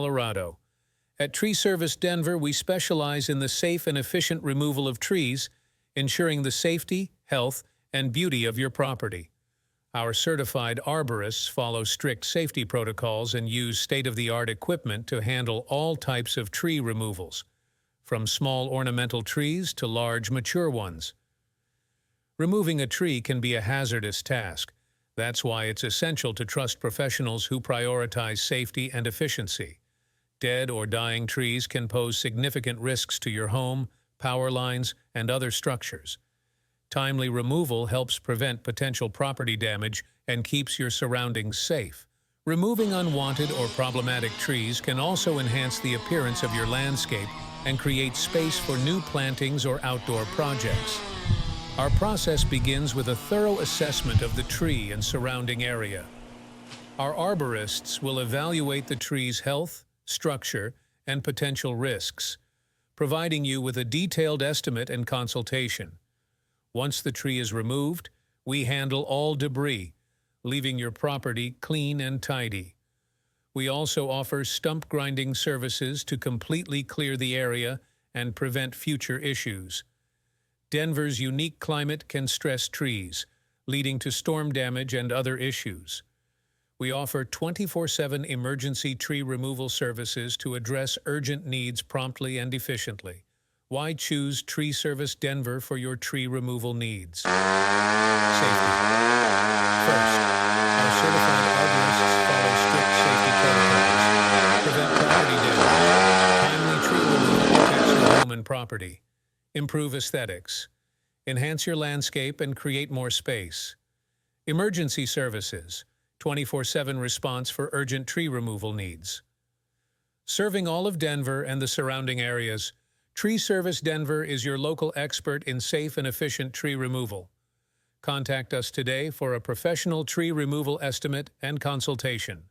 Colorado. At Tree Service Denver, we specialize in the safe and efficient removal of trees, ensuring the safety, health, and beauty of your property. Our certified arborists follow strict safety protocols and use state-of-the-art equipment to handle all types of tree removals, from small ornamental trees to large mature ones. Removing a tree can be a hazardous task. That's why it's essential to trust professionals who prioritize safety and efficiency. Dead or dying trees can pose significant risks to your home, power lines, and other structures. Timely removal helps prevent potential property damage and keeps your surroundings safe. Removing unwanted or problematic trees can also enhance the appearance of your landscape and create space for new plantings or outdoor projects. Our process begins with a thorough assessment of the tree and surrounding area. Our arborists will evaluate the tree's health, structure, and potential risks, providing you with a detailed estimate and consultation. Once the tree is removed, we handle all debris, leaving your property clean and tidy. We also offer stump grinding services to completely clear the area and prevent future issues. Denver's unique climate can stress trees, leading to storm damage and other issues. We offer 24/7 emergency tree removal services to address urgent needs promptly and efficiently. Why choose Tree Service Denver for your tree removal needs? Safety. First, our certified arborists follow strict safety protocols. Prevent property damage. Timely tree removal protects your home and property. Improve aesthetics. Enhance your landscape and create more space. Emergency services. 24/7 response for urgent tree removal needs. Serving all of Denver and the surrounding areas, Tree Service Denver is your local expert in safe and efficient tree removal. Contact us today for a professional tree removal estimate and consultation.